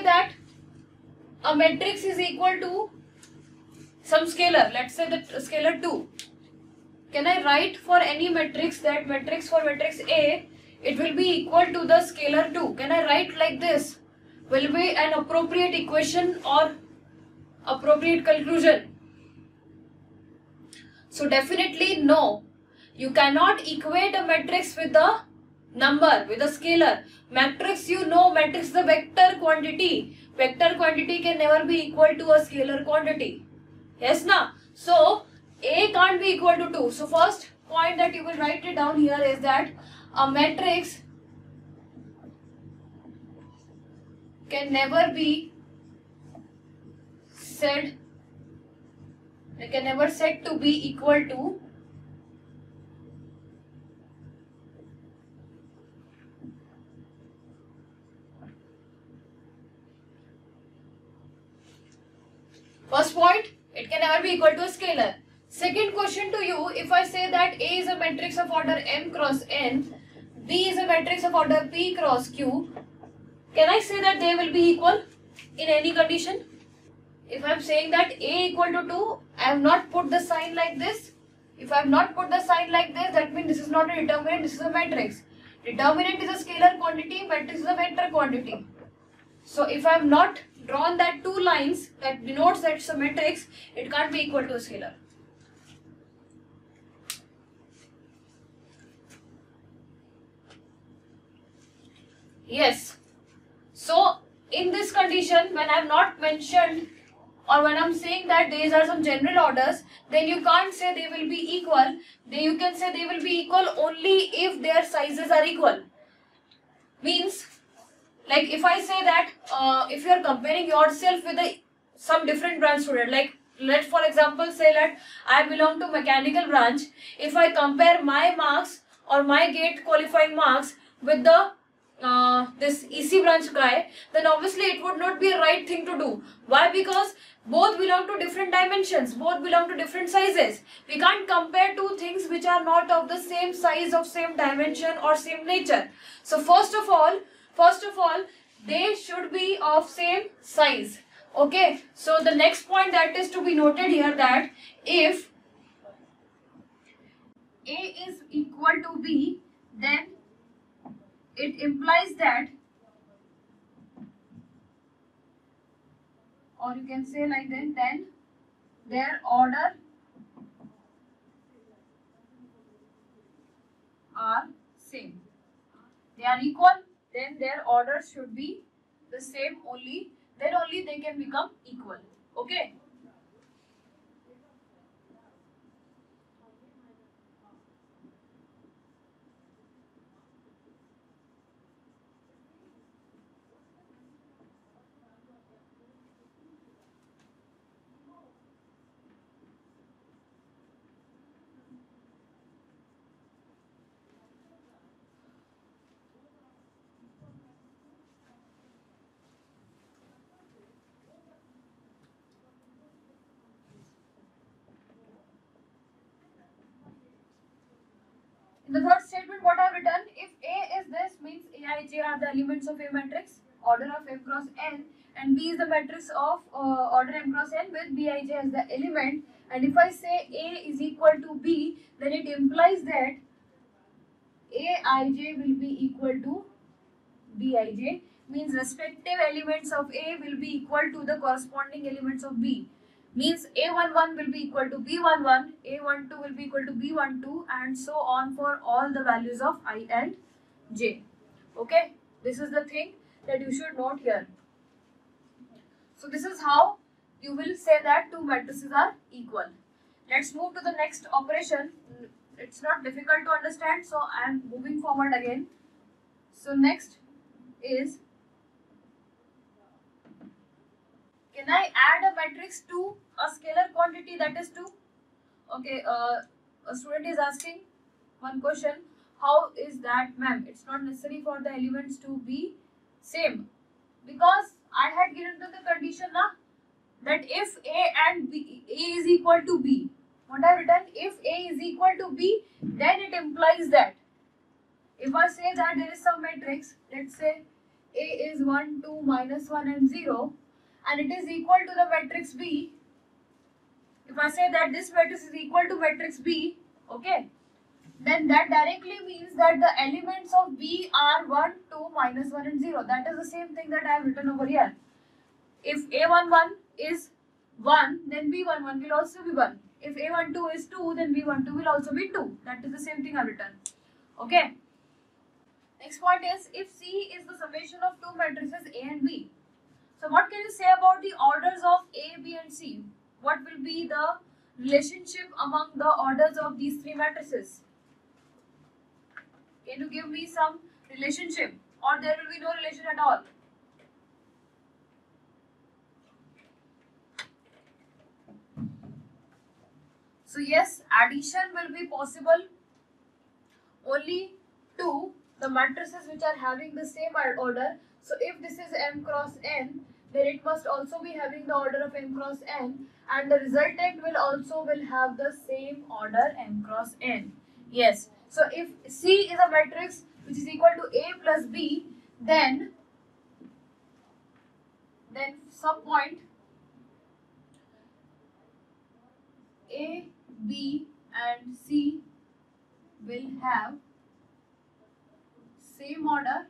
that a matrix is equal to some scalar, let's say the scalar 2. Can I write for any matrix that matrix for matrix A, it will be equal to the scalar 2? Can I write like this? Will be an appropriate equation or appropriate conclusion? So definitely no. You cannot equate a matrix with a number, with a scalar. Matrix, you know, matrix is a vector quantity. Vector quantity can never be equal to a scalar quantity. Yes, na? So A can't be equal to 2. So first point that you will write it down here is that a matrix can never be said, it can never said to be equal to first point, it can never be equal to a scalar. Second question to you, if I say that A is a matrix of order m cross n, B is a matrix of order p cross q, can I say that they will be equal in any condition? If I am saying that A equal to 2, I have not put the sign like this. If I have not put the sign like this, that means this is not a determinant, this is a matrix. Determinant is a scalar quantity, matrix is a vector quantity. So if I have not drawn that two lines that denotes that it's a matrix, it can't be equal to a scalar. Yes. So in this condition, when I have not mentioned or when I am saying that these are some general orders, then you can't say they will be equal. Then you can say they will be equal only if their sizes are equal. Means, like if I say that if you are comparing yourself with some different branch student, like let's for example say that I belong to mechanical branch. If I compare my marks or my GATE qualifying marks with the this EC branch guy, then obviously it would not be a right thing to do. Why? Because both belong to different dimensions, both belong to different sizes. We can't compare two things which are not of the same size, of same dimension or same nature. So first of all, they should be of same size. Okay, so the next point that is to be noted here, that if A is equal to B, then it implies that, or you can say like then their order are same. They are equal, then their orders should be the same only, then only they can become equal. Okay. In the third statement, what I have written, if A is this, means Aij are the elements of A matrix, order of m cross n, and B is the matrix of order m cross n with Bij as the element. And if I say A is equal to B, then it implies that Aij will be equal to Bij, means respective elements of A will be equal to the corresponding elements of B. Means A11 will be equal to B11, A12 will be equal to B12, and so on for all the values of I and J. Okay, this is the thing that you should note here. So this is how you will say that two matrices are equal. Let's move to the next operation. It's not difficult to understand, so I am moving forward again. So next is, can I add a matrix to a scalar quantity that is 2? Okay, a student is asking one question. How is that, ma'am? It's not necessary for the elements to be same. Because I had given to the condition that if A and B, A is equal to B. What I have written? If A is equal to B, then it implies that if I say that there is some matrix, let's say A is 1, 2, minus 1 and 0, and it is equal to the matrix B. If I say that this matrix is equal to matrix B, okay, then that directly means that the elements of B are 1, 2, minus 1 and 0. That is the same thing that I have written over here. If A11 is 1, then B11 will also be 1. If A12 is 2, then B12 will also be 2. That is the same thing I have written. Okay. Next point is, if C is the summation of two matrices A and B. So what can you say about the orders of A, B and C? What will be the relationship among the orders of these three matrices? Can you give me some relationship, or there will be no relation at all? So yes, addition will be possible only to the matrices which are having the same order. So if this is M cross N, then it must also be having the order of M cross N, and the resultant will also have the same order M cross N. Yes. So if C is a matrix which is equal to A plus B, then some point A, B and C will have same order,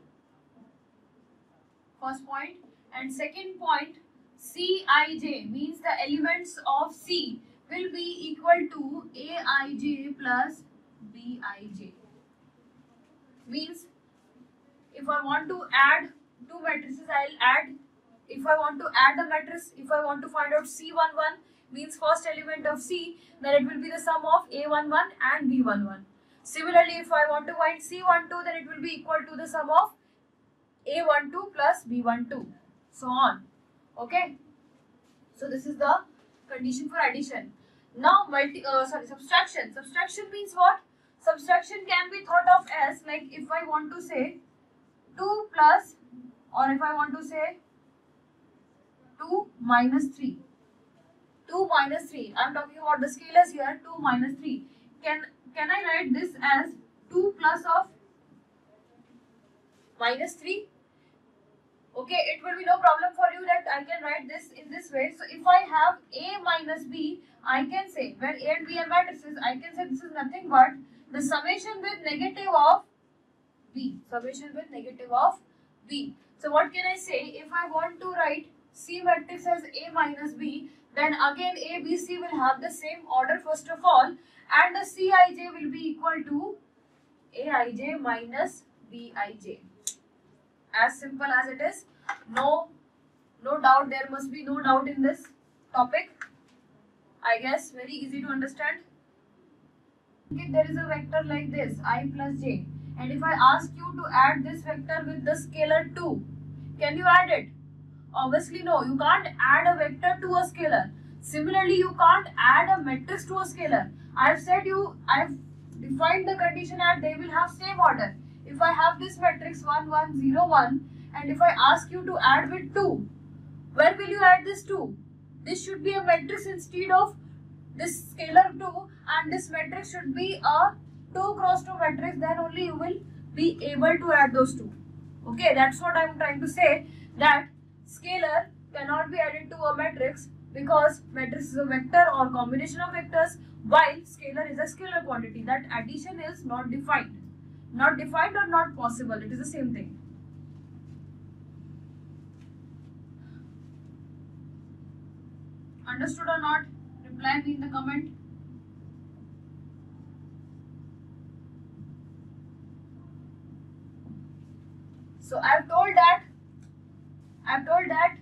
first point, and second point, Cij means the elements of C will be equal to Aij plus Bij. Means if I want to add two matrices, I'll add. If I want to add the matrix, if I want to find out C11 means first element of C, then it will be the sum of A11 and B11. Similarly, if I want to find C12, then it will be equal to the sum of A12 plus B12, so on. Okay. So this is the condition for addition. Now subtraction. Subtraction means what? Subtraction can be thought of as, like, if I want to say 2 plus, or if I want to say 2 minus 3. 2 minus 3. I am talking about the scalars here. 2 minus 3. Can I write this as 2 plus of minus 3? Okay, it will be no problem for you that I can write this in this way. So if I have A minus B, I can say, where A and B are matrices, I can say this is nothing but the summation with negative of B. Summation with negative of B. So what can I say? If I want to write C matrix as A minus B, then again A, B, C will have the same order first of all, and the Cij will be equal to Aij minus Bij. As simple as it is. No doubt, there must be no doubt in this topic. I guess very easy to understand. Okay, there is a vector like this, I plus j, and if I ask you to add this vector with the scalar 2, can you add it? Obviously no, you can't add a vector to a scalar. Similarly, you can't add a matrix to a scalar. I've defined the condition as they will have same order. If I have this matrix 1, 1, 0, 1, and if I ask you to add with 2, where will you add this 2? This should be a matrix instead of this scalar 2, and this matrix should be a 2 cross 2 matrix, then only you will be able to add those two. Okay, that's what I'm trying to say, that scalar cannot be added to a matrix because matrix is a vector or combination of vectors, while scalar is a scalar quantity. That addition is not defined. Not defined or not possible, it is the same thing. Understood or not? Reply me in the comment. So I have told that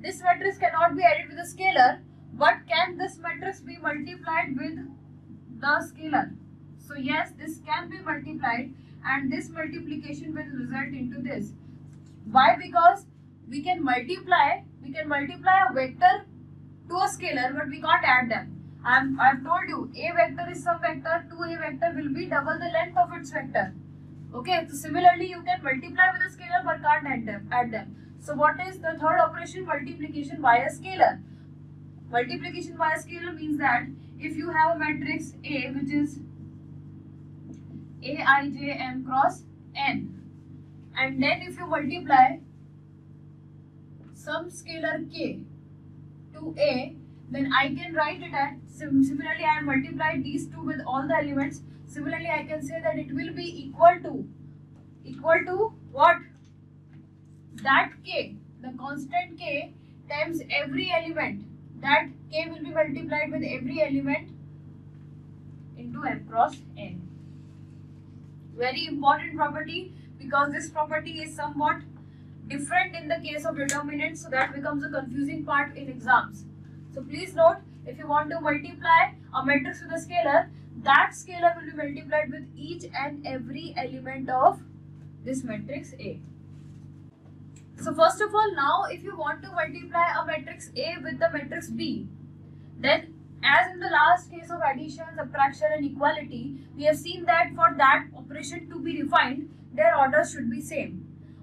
this matrix cannot be added with a scalar, but can this matrix be multiplied with the scalar? So yes, this can be multiplied, and this multiplication will result into this. Why? Because we can multiply a vector to a scalar, but we can't add them. I've told you, a vector is some vector, 2a vector will be double the length of its vector. Okay, so similarly you can multiply with a scalar but can't add them. So what is the third operation? Multiplication by a scalar. Multiplication by a scalar means that if you have a matrix A which is Aij m cross n, and then if you multiply some scalar k to A, then I can write it at, similarly I have multiplied these two with all the elements. Similarly I can say that it will be equal to what? That k, the constant k times every element. That k will be multiplied with every element into m cross n. Very important property, because this property is somewhat different in the case of determinants, so that becomes a confusing part in exams. So please note, if you want to multiply a matrix with a scalar, that scalar will be multiplied with each and every element of this matrix A. So first of all, now if you want to multiply a matrix A with the matrix B, then as in the last case of addition, subtraction and equality, we have seen that for that operation to be defined, their orders should be same.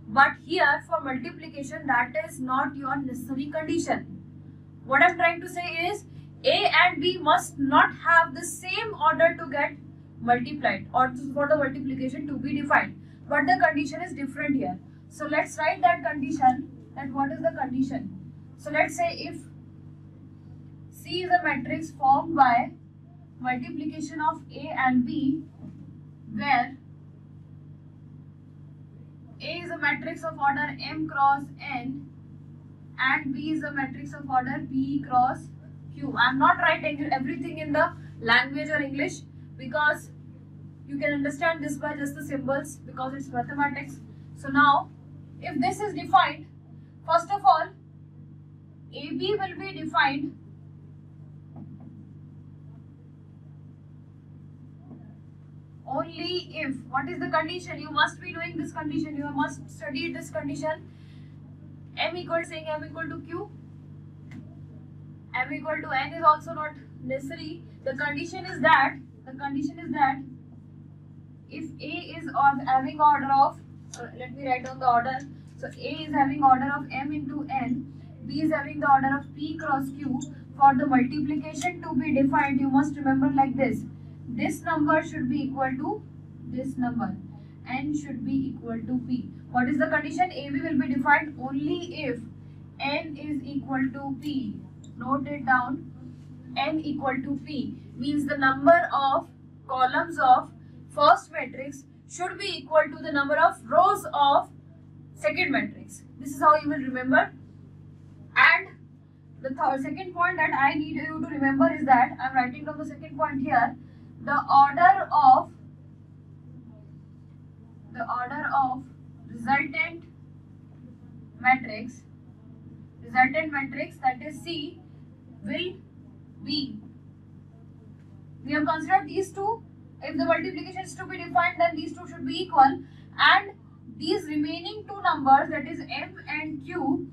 But here for multiplication, that is not your necessary condition. What I am trying to say is A and B must not have the same order to get multiplied or for the multiplication to be defined. But the condition is different here. So let's write that condition, that what is the condition. So let's say if C is a matrix formed by multiplication of A and B, where A is a matrix of order m cross n and B is a matrix of order p cross q. I am not writing everything in the language or English, because you can understand this by just the symbols, because it's mathematics. So now, if this is defined, first of all, AB will be defined only if, what is the condition? You must be knowing this condition, you must study this condition. M equal to Q, M equal to N is also not necessary. The condition is that if A is having order of, let me write down the order. So A is having order of M into N, B is having the order of P cross Q. For the multiplication to be defined, you must remember like this. This number should be equal to this number. N should be equal to P. What is the condition? AB will be defined only if N is equal to P. Note it down. N equal to P means the number of columns of first matrix should be equal to the number of rows of second matrix. This is how you will remember. And the second point that I need you to remember is that I am writing down the second point here. The order of resultant matrix that is C will be. We have considered these two. If the multiplication is to be defined, then these two should be equal, and these remaining two numbers, that is M and Q,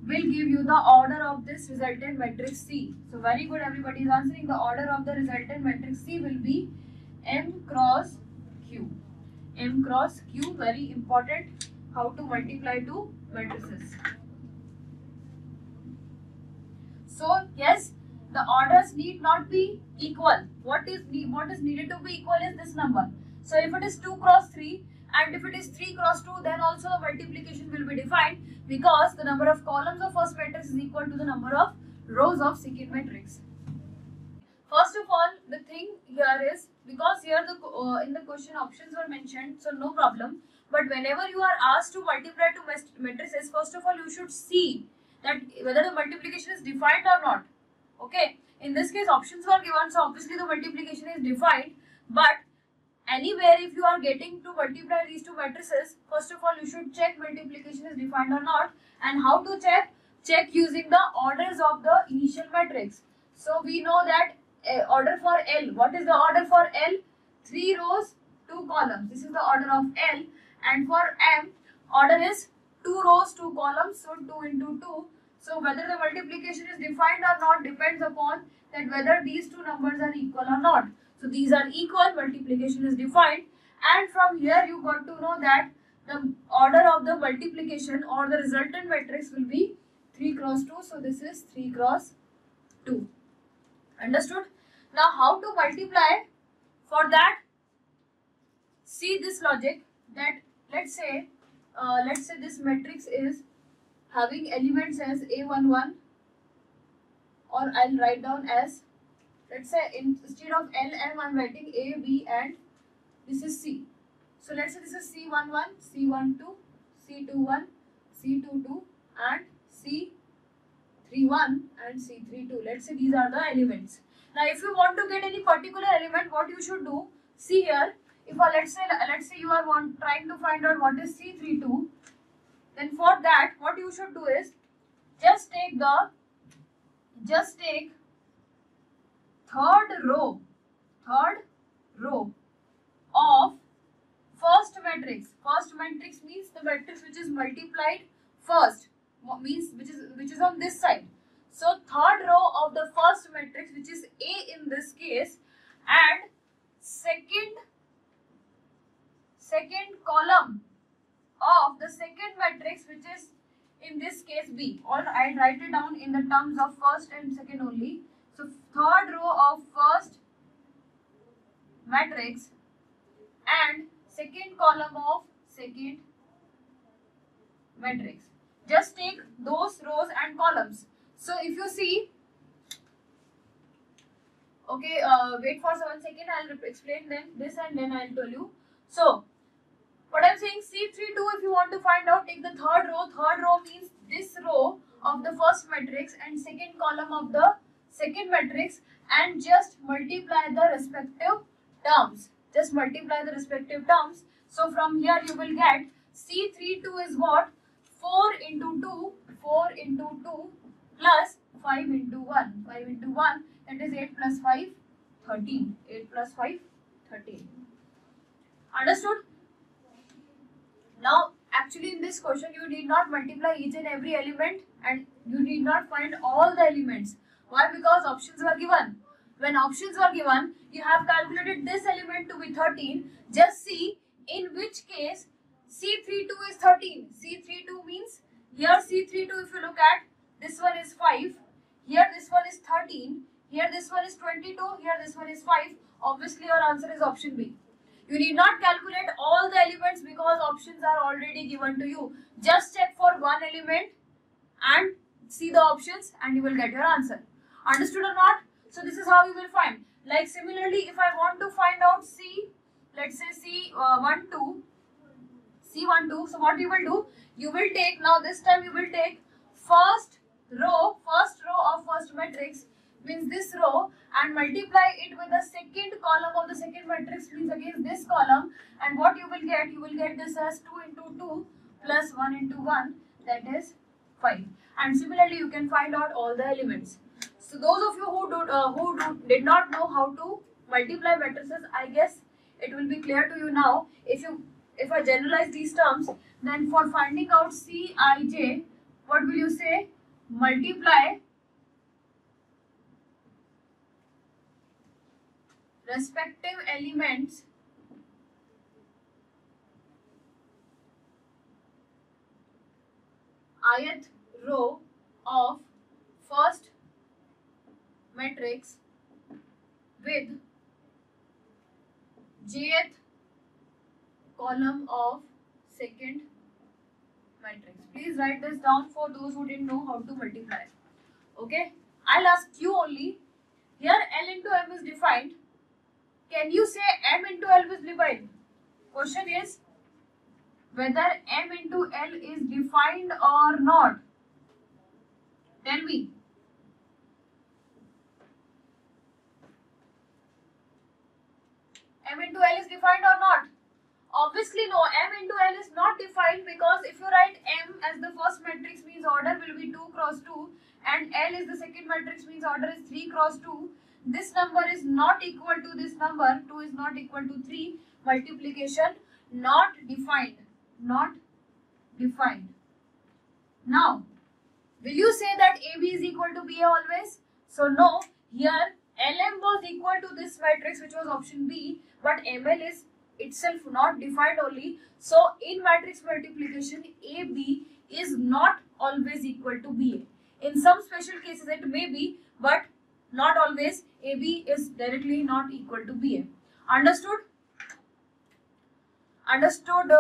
will give you the order of this resultant matrix C. So very good, everybody is answering. The order of the resultant matrix C will be M cross Q. M cross Q, very important, how to multiply two matrices. So yes, the orders need not be equal. What is needed to be equal is this number. So if it is 2 cross 3 and if it is 3 cross 2, then also the multiplication will be defined, because the number of columns of first matrix is equal to the number of rows of second matrix. First of all, the thing here is, because here the in the question options were mentioned, so no problem. But whenever you are asked to multiply two matrices, first of all you should see that whether the multiplication is defined or not. Okay, in this case options were given, so obviously the multiplication is defined. But anywhere if you are getting to multiply these two matrices, first of all you should check multiplication is defined or not. And how to check? Check using the orders of the initial matrix. So we know that order for L. What is the order for L? 3 rows, 2 columns. This is the order of L. And for M, order is 2 rows, 2 columns. So 2 into 2. So whether the multiplication is defined or not depends upon that whether these two numbers are equal or not. So these are equal, multiplication is defined. And from here you got to know that the order of the multiplication or the resultant matrix will be 3 cross 2. So this is 3 cross 2. Understood? Now how to multiply? For that, see this logic, that let's say let's say this matrix is having elements as A11, or I'll write down as, let's say instead of LM I'm writing A, B and this is C. So let's say this is C11, C12, C21, C22 and C31 and C32. Let's say these are the elements. Now if you want to get any particular element, what you should do, see here, if let's say you are trying to find out what is C32, then for that what you should do is just take third row of first matrix. First matrix means the matrix which is multiplied first, means which is on this side. So third row of the first matrix, which is A in this case, and second column of the second matrix, which is in this case B, or I write it down in the terms of first and second only. So third row of first matrix and second column of second matrix. Just take those rows and columns. So if you see, okay, wait for 1 second, I'll explain then this and then I'll tell you. So what I'm saying, C32, if you want to find out, take the third row. Third row means this row of the first matrix and second column of the second matrix, and just multiply the respective terms. Just multiply the respective terms. So from here you will get C32 is what? 4 into 2 plus 5 into 1. 5 into 1, that is 8 plus 5, 13. 8 plus 5, 13. Understood? Now, actually in this question, you need not multiply each and every element and you need not find all the elements. Why? Because options were given. When options were given, you have calculated this element to be 13. Just see in which case C32 is 13. C32 means, here C32 if you look at, this one is 5, here this one is 13, here this one is 22, here this one is 5. Obviously your answer is option B. You need not calculate all the elements because options are already given to you. Just check for one element and see the options and you will get your answer. Understood or not? So this is how you will find. Like similarly, if I want to find out C, let's say C12, so what you will do? You will take, now this time you will take first row of first matrix, means this row, and multiply it with the second column of the second matrix, means against this column, and what you will get? You will get this as 2 into 2 plus 1 into 1, that is 5. And similarly, you can find out all the elements. So those of you who did not know how to multiply matrices, I guess it will be clear to you now. If I generalize these terms, then for finding out Cij, what will you say? Multiply respective elements ith row of first matrix with jth column of second matrix. Please write this down for those who didn't know how to multiply. Okay, I'll ask you only. Here L into M is defined. Can you say M into L is defined? Question is whether M into L is defined or not. Tell me. M into L is defined or not? Obviously no, M into L is not defined, because if you write M as the first matrix means order will be 2 cross 2 and L is the second matrix means order is 3 cross 2. This number is not equal to this number, 2 is not equal to 3. Multiplication not defined, not defined. Now, will you say that AB is equal to BA always? So no, here LM was equal to this matrix which was option B, but ML is itself not defined only. So in matrix multiplication, AB is not always equal to BA. In some special cases it may be, but not always. AB is directly not equal to BA. Understood? Understood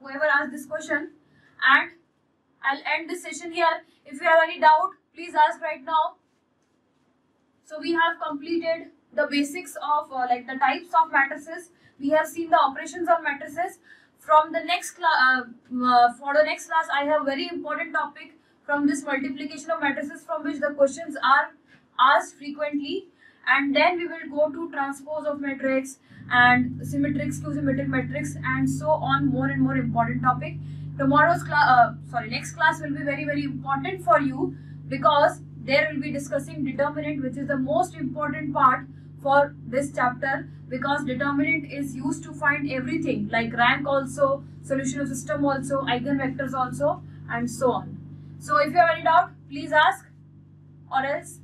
whoever asked this question, and I'll end this session here. If you have any doubt, please ask right now. So we have completed the basics of like the types of matrices. We have seen the operations of matrices. From the next class, for the next class, I have very important topic from this multiplication of matrices, from which the questions are asked frequently, and then we will go to transpose of matrix and symmetric, skew symmetric matrix, and so on. More and more important topic. Tomorrow's class, next class will be very important for you, because there will be discussing determinant, which is the most important part for this chapter, because determinant is used to find everything like rank also, solution of system also, eigenvectors also, and so on. So if you have any doubt, please ask, or else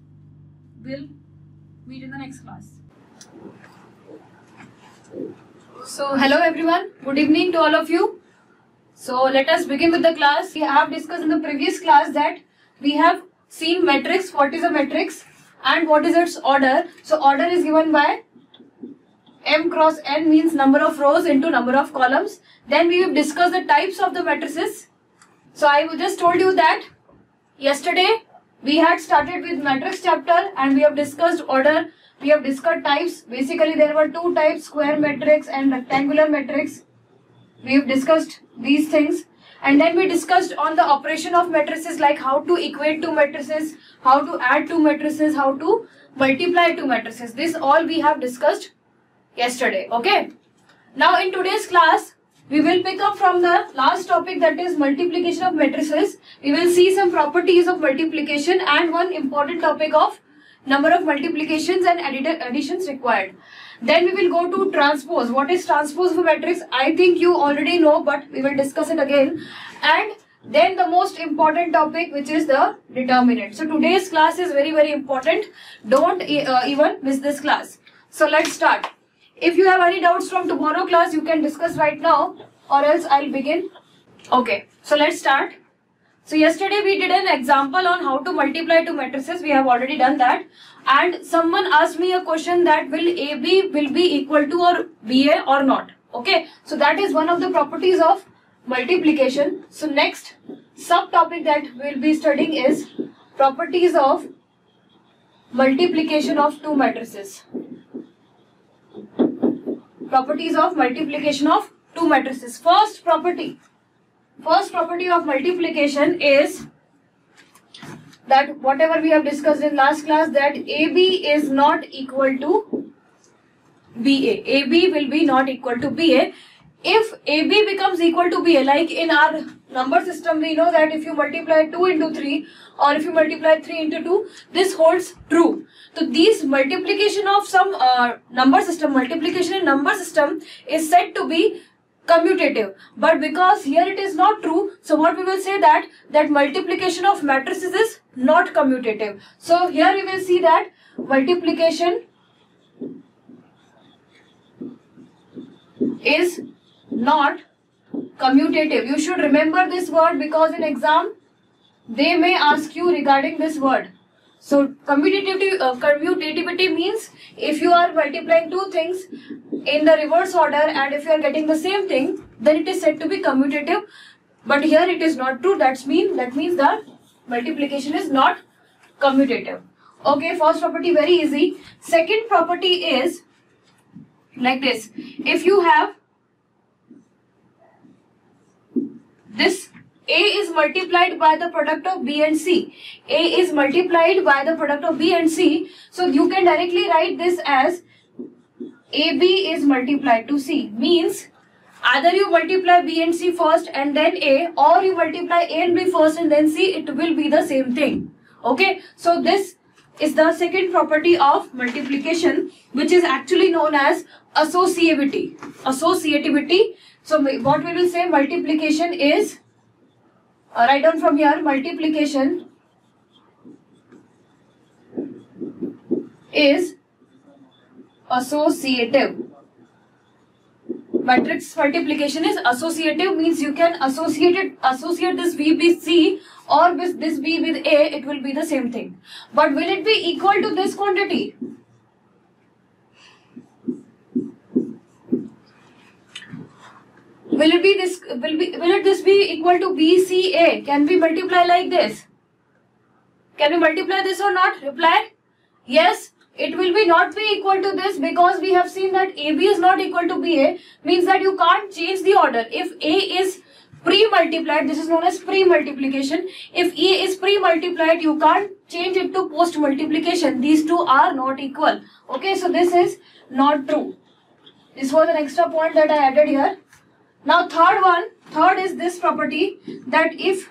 we'll meet in the next class. So hello everyone, good evening to all of you. So let us begin with the class. We have discussed in the previous class that we have seen matrix, what is a matrix and what is its order. So order is given by m cross n, means number of rows into number of columns. Then we have discussed the types of the matrices. So I just told you that yesterday we had started with matrix chapter and we have discussed order. We have discussed types. Basically there were two types, square matrix and rectangular matrix. We have discussed these things, and then we discussed on the operation of matrices, like how to equate two matrices, how to add two matrices, how to multiply two matrices. This all we have discussed yesterday. Okay. Now in today's class, we will pick up from the last topic, that is multiplication of matrices. We will see some properties of multiplication and one important topic of number of multiplications and additions required. Then we will go to transpose. What is transpose of a matrix? I think you already know, but we will discuss it again. And then the most important topic, which is the determinant. So today's class is very important. Don't even miss this class. So let's start. If you have any doubts from tomorrow class, you can discuss right now, or else I'll begin. Okay, so let's start. So yesterday we did an example on how to multiply two matrices. We have already done that. And someone asked me a question that will AB will be equal to or BA or not. Okay, so that is one of the properties of multiplication. So next subtopic that we'll be studying is properties of multiplication of two matrices. Properties of multiplication of two matrices. First property of multiplication is that whatever we have discussed in last class, that AB is not equal to BA. AB will be not equal to BA. If AB becomes equal to BA, like in our number system, we know that if you multiply 2 into 3 or if you multiply 3 into 2, this holds true. So these multiplication of some number system, multiplication in number system is said to be commutative, but because here it is not true, so what we will say that multiplication of matrices is not commutative. So here we will see that multiplication is not commutative. You should remember this word, because in exam they may ask you regarding this word. So commutativity means if you are multiplying two things in the reverse order and if you are getting the same thing, then it is said to be commutative. But here it is not true. That means the multiplication is not commutative. Okay, first property very easy. Second property is like this. If you have this, A is multiplied by the product of B and C. A is multiplied by the product of B and C. So you can directly write this as AB is multiplied to C. Means either you multiply B and C first and then A, or you multiply A and B first and then C. It will be the same thing. Okay. So this is the second property of multiplication, which is actually known as associativity. Associativity. So what we will say, multiplication is, write down from here, multiplication is associative. Matrix multiplication is associative, means you can associate this B with C or this B with A, it will be the same thing. But will it be equal to this quantity? Will this be equal to BCA? Can we multiply like this? Can we multiply this or not? Reply. Yes, it will be not be equal to this, because we have seen that AB is not equal to BA, means that you can't change the order. If A is pre-multiplied, this is known as pre-multiplication. If A is pre-multiplied, you can't change it to post-multiplication. These two are not equal. Okay, so this is not true. This was an extra point that I added here. Now third is this property, that if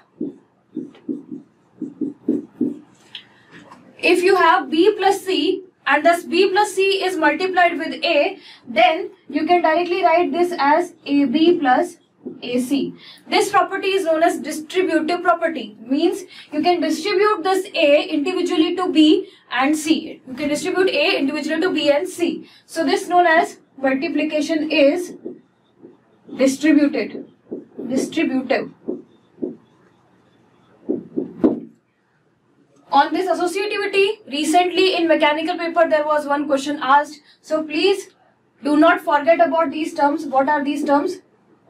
you have B plus C and thus B plus C is multiplied with A, then you can directly write this as AB plus AC. This property is known as distributive property. Means you can distribute this A individually to B and C. You can distribute A individually to B and C. So this is known as multiplication is distributive. On this associativity, recently in mechanical paper there was one question asked. So please do not forget about these terms. What are these terms?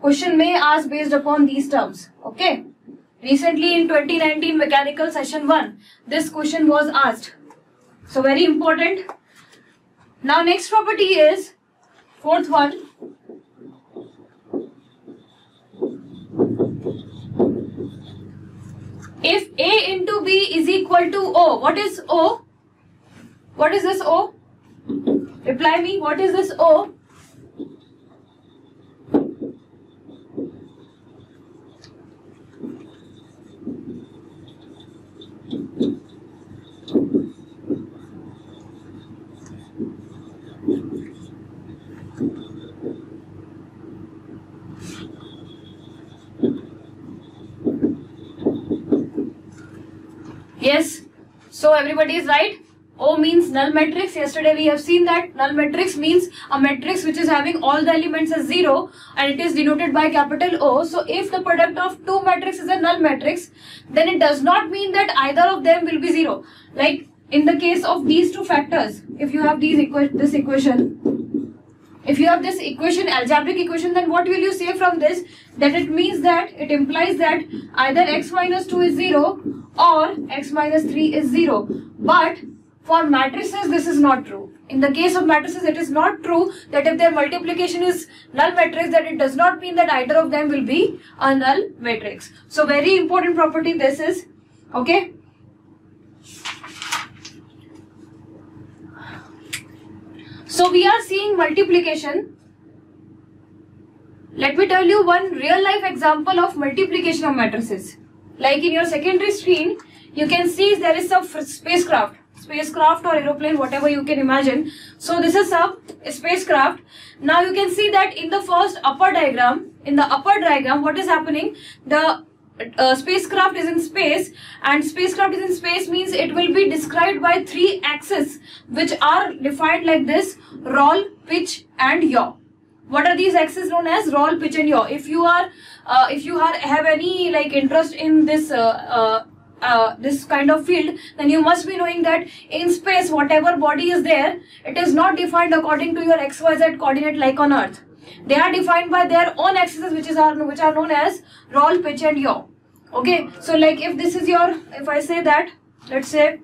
Question may ask based upon these terms. Okay. Recently in 2019 mechanical session 1, this question was asked. So very important. Now next property is fourth one. If A into B is equal to O, what is O? What is this O? Reply me, what is this O? Yes, so everybody is right. O means null matrix. Yesterday we have seen that null matrix means a matrix which is having all the elements as 0 and it is denoted by capital O. So if the product of two matrices is a null matrix, then it does not mean that either of them will be 0. Like in the case of these two factors, if you have this equation, algebraic equation, then what will you say from this? That it means that, it implies that either x minus 2 is 0 or x minus 3 is 0. But for matrices, this is not true. In the case of matrices, it is not true that if their multiplication is null matrix, that it does not mean that either of them will be a null matrix. So very important property this is. Okay. So we are seeing multiplication. Let me tell you one real life example of multiplication of matrices. Like in your secondary screen, you can see there is some spacecraft or aeroplane, whatever you can imagine. So this is some spacecraft. Now you can see that in the first upper diagram, what is happening? The spacecraft is in space, and spacecraft is in space means it will be described by 3 axes which are defined like this: roll, pitch and yaw. What are these axes known as? Roll, pitch and yaw. If you have any like interest in this this kind of field, then you must be knowing that in space whatever body is there, it is not defined according to your XYZ coordinate like on Earth. They are defined by their own axes which are known as roll, pitch and yaw. Okay, so like if this is your, if I say that, let's say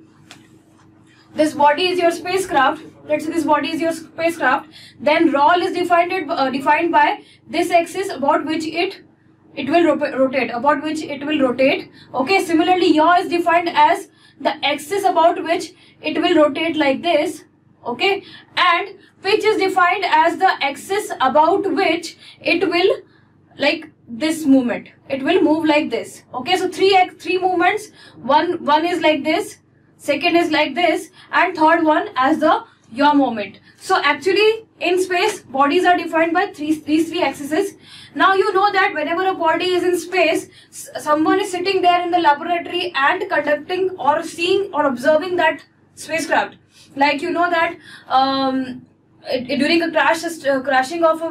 this body is your spacecraft, then roll is defined by this axis about which it will rotate, Okay, similarly yaw is defined as the axis about which it will rotate like this. Okay, and pitch is defined as the axis about which it will, like this movement, it will move like this. Okay, so three movements, one is like this, second is like this, and third one as the yaw moment. So actually in space bodies are defined by these three axes. Now you know that whenever a body is in space, someone is sitting there in the laboratory and conducting or seeing or observing that spacecraft. Like you know that during a crashing of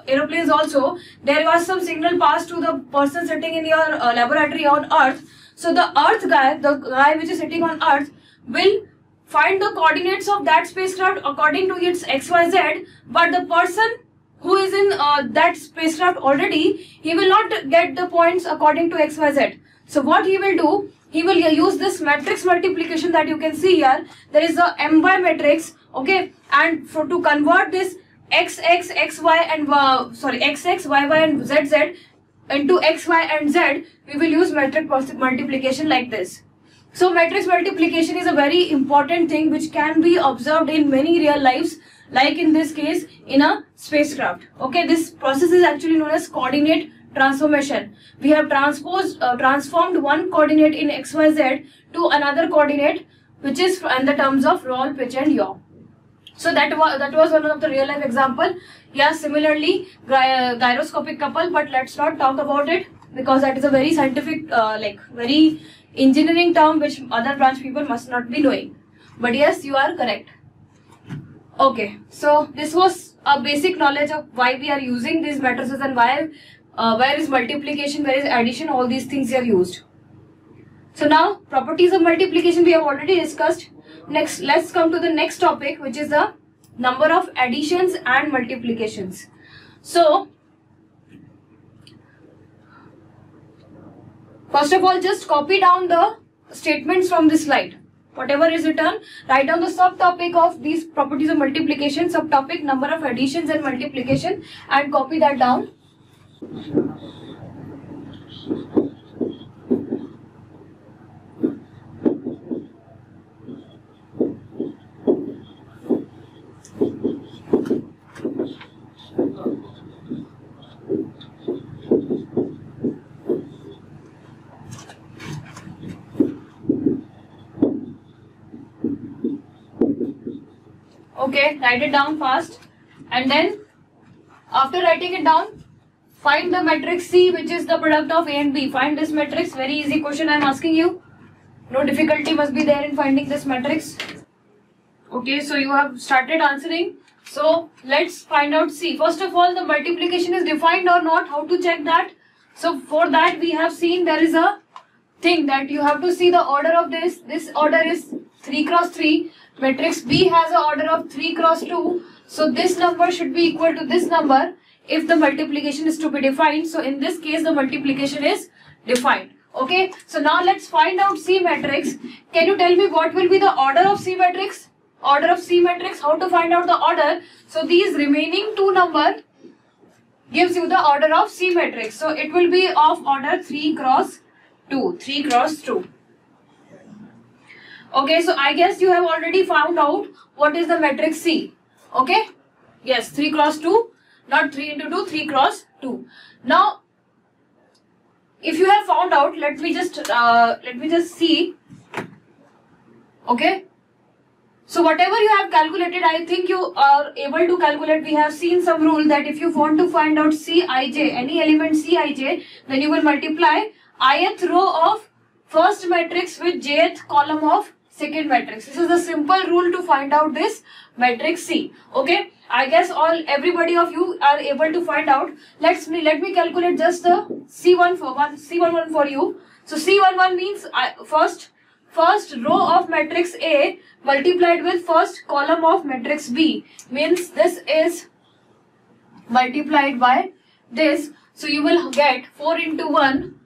aeroplanes also, there was some signal passed to the person sitting in your laboratory on Earth. So the guy which is sitting on Earth will find the coordinates of that spacecraft according to its XYZ, but the person who is in that spacecraft already, he will not get the points according to XYZ. So what he will do, he will use this matrix multiplication that you can see here. There is a MY matrix, okay, and to convert this XX, XY and XX, YY and ZZ into X, Y and Z, we will use matrix multiplication like this. So matrix multiplication is a very important thing which can be observed in many real lives, like in this case in a spacecraft. Okay, this process is actually known as coordinate transformation. We have transformed one coordinate in XYZ to another coordinate which is in the terms of roll, pitch and yaw. So that was one of the real life example. Yeah, similarly gyroscopic couple, but let's not talk about it because that is a very scientific very engineering term which other branch people must not be knowing. But yes, you are correct. Okay, so this was a basic knowledge of why we are using these matrices and why where is multiplication, where is addition, all these things are used. So now properties of multiplication we have already discussed. Next, let's come to the next topic, which is the number of additions and multiplications. So first of all, just copy down the statements from this slide. Whatever is written, write down the subtopic of these properties of multiplication, subtopic number of additions and multiplication, and copy that down. Okay, write it down fast, and then after writing it down, find the matrix C, which is the product of A and B. Find this matrix. Very easy question I am asking you. No difficulty must be there in finding this matrix. Okay, so you have started answering. So let's find out C. First of all, the multiplication is defined or not. How to check that? So for that we have seen there is a thing that you have to see the order of this. This order is 3 cross 3. Matrix B has an order of 3 cross 2. So this number should be equal to this number if the multiplication is to be defined. So in this case the multiplication is defined. Okay. So now let's find out C matrix. Can you tell me what will be the order of C matrix? Order of C matrix. How to find out the order? So these remaining two number gives you the order of C matrix. So it will be of order 3 cross 2. 3 cross 2. Okay, so I guess you have already found out what is the matrix C. Okay, yes, 3 cross 2, not 3 into 2, 3 cross 2. Now, if you have found out, let me just see. Okay, so whatever you have calculated, I think you are able to calculate. We have seen some rule that if you want to find out Cij, any element Cij, then you will multiply ith row of first matrix with jth column of second matrix. This is the simple rule to find out this matrix C. Okay, I guess everybody of you are able to find out. Let me calculate just the C11 for you. So C11 means first row of matrix A multiplied with first column of matrix B, means this is multiplied by this. So you will get 4 into 1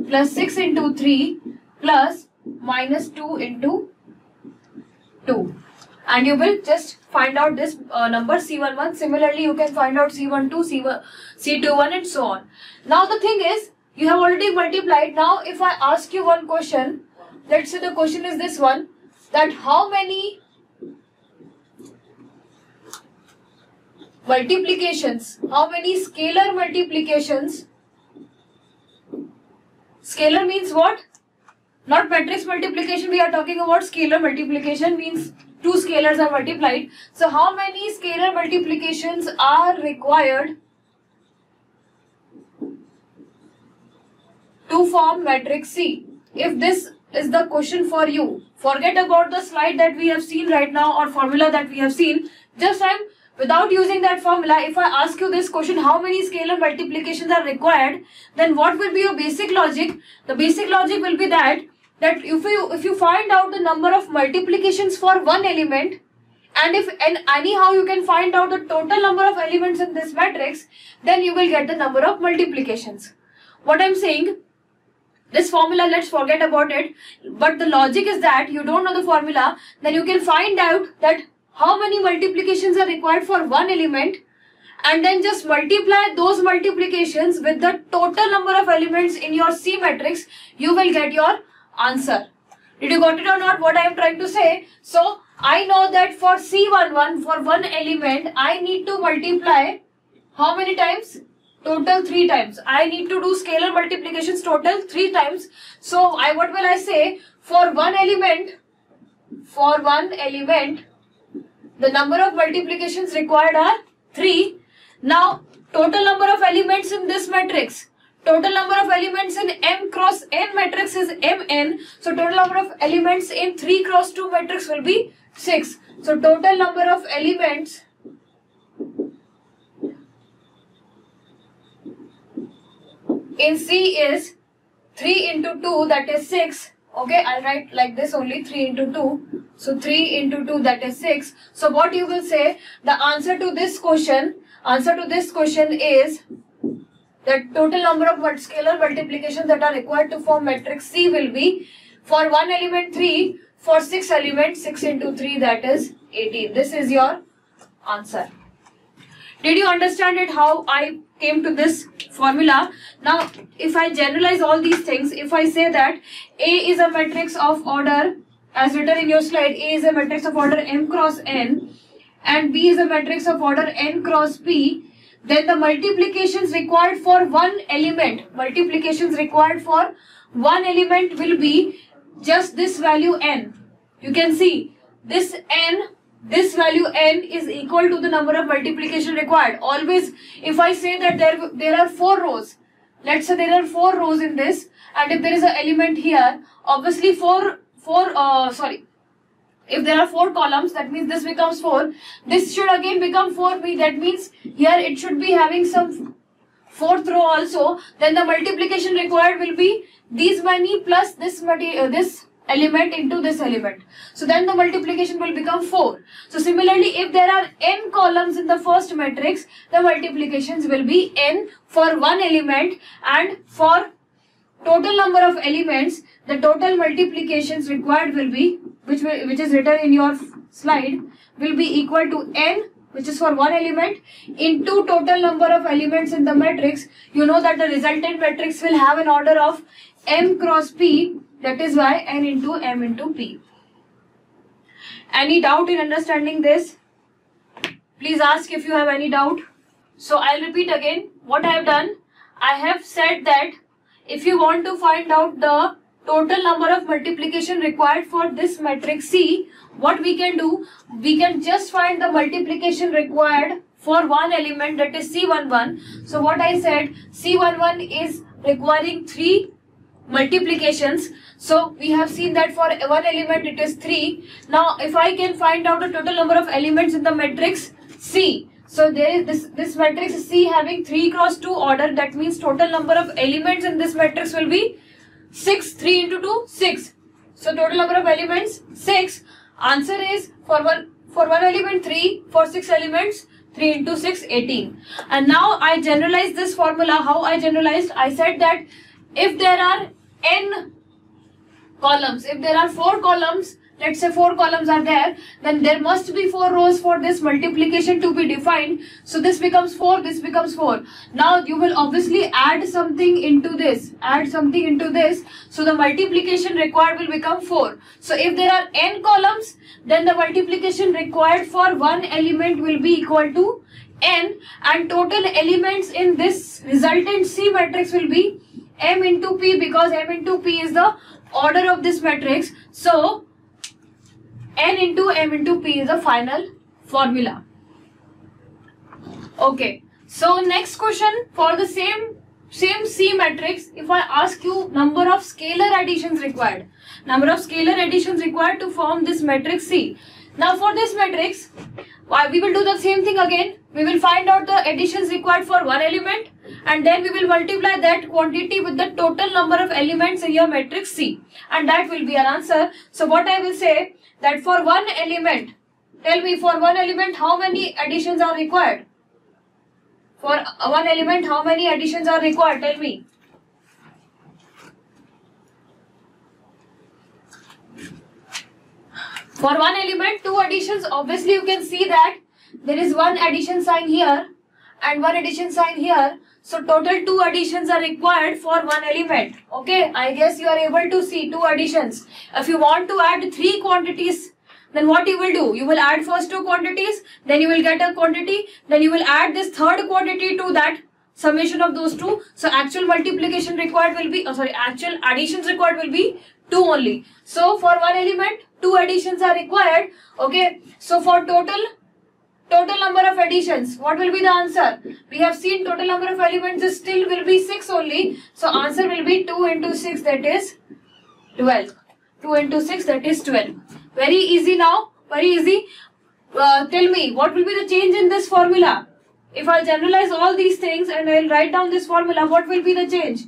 plus 6 into 3 plus minus 2 into 2, and you will just find out this number C11. Similarly, you can find out C12, C21 and so on. Now the thing is, you have already multiplied. Now if I ask you one question, let's say the question is this one, that how many multiplications, how many scalar multiplications, scalar means what? Not matrix multiplication, we are talking about scalar multiplication, means two scalars are multiplied. So how many scalar multiplications are required to form matrix C? If this is the question for you, forget about the slide that we have seen right now or formula that we have seen. Just without using that formula, if I ask you this question, how many scalar multiplications are required, then what will be your basic logic? The basic logic will be that if you find out the number of multiplications for one element and if anyhow you can find out the total number of elements in this matrix, then you will get the number of multiplications. What I'm saying, this formula, let's forget about it, but the logic is that you don't know the formula, then you can find out that how many multiplications are required for one element, and then just multiply those multiplications with the total number of elements in your C matrix. You will get your answer. Did you got it or not what I am trying to say? So I know that for C11, for one element, I need to multiply how many times? Total 3 times. I need to do scalar multiplications total 3 times. So what will I say? For one element, the number of multiplications required are 3. Now, total number of elements in this matrix. Total number of elements in M cross N matrix is Mn. So, total number of elements in 3 cross 2 matrix will be 6. So, total number of elements in C is 3 into 2, that is 6. Okay, I'll write like this only, 3 into 2. So, 3 into 2, that is 6. So, what you will say, the answer to this question is the total number of scalar multiplications that are required to form matrix C will be, for one element 3, for 6 elements 6 into 3, that is 18. This is your answer. Did you understand it how I came to this formula? Now, if I generalize all these things, if I say that A is a matrix of order, as written in your slide, A is a matrix of order M cross N, and B is a matrix of order N cross P, then the multiplications required for one element, will be just this value N. You can see this N, this value N is equal to the number of multiplication required. Always, if I say that there are 4 rows, let's say there are 4 rows in this, and if there is an element here, obviously if there are 4 columns, that means this becomes 4. This should again become 4b. That means here it should be having some 4th row also. Then the multiplication required will be these many plus this element into this element. So then the multiplication will become 4. So similarly, if there are n columns in the first matrix, the multiplications will be n for one element, and for total number of elements, the total multiplications required will be, which is written in your slide, will be equal to n, which is for one element, into total number of elements in the matrix. You know that the resultant matrix will have an order of M cross P, that is why n into M into P. Any doubt in understanding this? Please ask if you have any doubt. So I'll repeat again what I have done. I have said that if you want to find out the total number of multiplication required for this matrix C, what we can do, we can just find the multiplication required for one element, that is C11. So what I said, C11 is requiring 3 multiplications. So we have seen that for one element it is 3. Now if I can find out the total number of elements in the matrix C, so there is this matrix C having 3 cross 2 order, that means total number of elements in this matrix will be 6. 3 into 2, 6. So total number of elements 6. Answer is for one element 3, for 6 elements 3 into 6, 18. And now I generalize this formula. How I generalized? I said that if there are n columns, if there are 4 columns, let's say 4 columns are there, then there must be 4 rows for this multiplication to be defined. So this becomes 4, this becomes 4. Now you will obviously add something into this, so the multiplication required will become 4. So if there are n columns, then the multiplication required for one element will be equal to n, and total elements in this resultant C matrix will be M into P, because M into P is the order of this matrix. So n into M into P is the final formula. Okay, so next question, for the same C matrix, if I ask you number of scalar additions required, to form this matrix C. Now for this matrix, we will do the same thing again. We will find out the additions required for one element, and then we will multiply that quantity with the total number of elements in your matrix C, and that will be our answer. So what I will say, that for one element, Tell me, for one element, how many additions are required? For one element, how many additions are required? Tell me. For one element, 2 additions. Obviously, you can see that there is one addition sign here and one addition sign here. So, total 2 additions are required for one element. Okay, I guess you are able to see 2 additions. If you want to add 3 quantities, then what you will do? You will add first 2 quantities, then you will get a quantity, then you will add this third quantity to that summation of those 2. So, actual multiplication required will be, actual additions required will be 2 only. So, for one element, 2 additions are required. Okay, so for total number of additions, what will be the answer? We have seen total number of elements is still will be 6 only. So, answer will be 2 into 6, that is 12. 2 into 6, that is 12. Very easy now, very easy. Tell me, what will be the change in this formula? If I generalize all these things and I will write down this formula, what will be the change?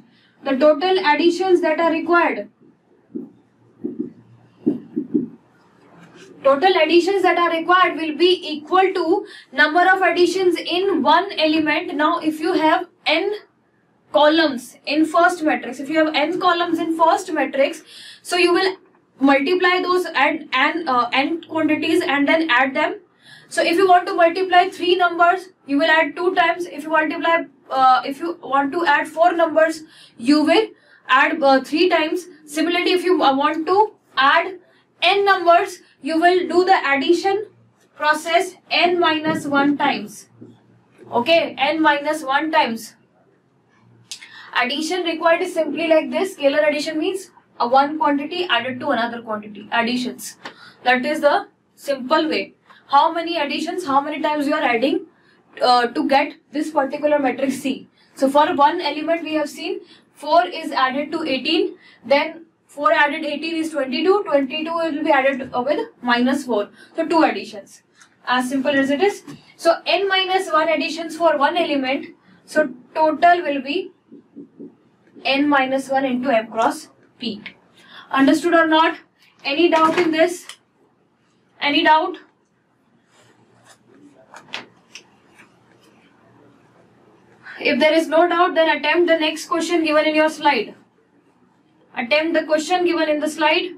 The total additions that are required. Total additions that are required will be equal to number of additions in one element. Now, if you have n columns in first matrix, if you have n columns in first matrix, so you will multiply those and n quantities and then add them. So, if you want to multiply 3 numbers, you will add 2 times. If you multiply, if you want to add 4 numbers, you will add 3 times. Similarly, if you want to add n numbers, you will do the addition process n minus 1 times. Okay, n minus 1 times. Addition required is simply like this. Scalar addition means a one quantity added to another quantity. Additions. That is the simple way. How many additions, how many times you are adding to get this particular matrix C. So for one element we have seen 4 is added to 18, then 4 added 18 is 22, 22 will be added with minus 4. So 2 additions. As simple as it is. So n minus 1 additions for one element. So total will be n minus 1 into m cross p. Understood or not? Any doubt in this? Any doubt? If there is no doubt, then attempt the next question given in your slide. Attempt the question given in the slide.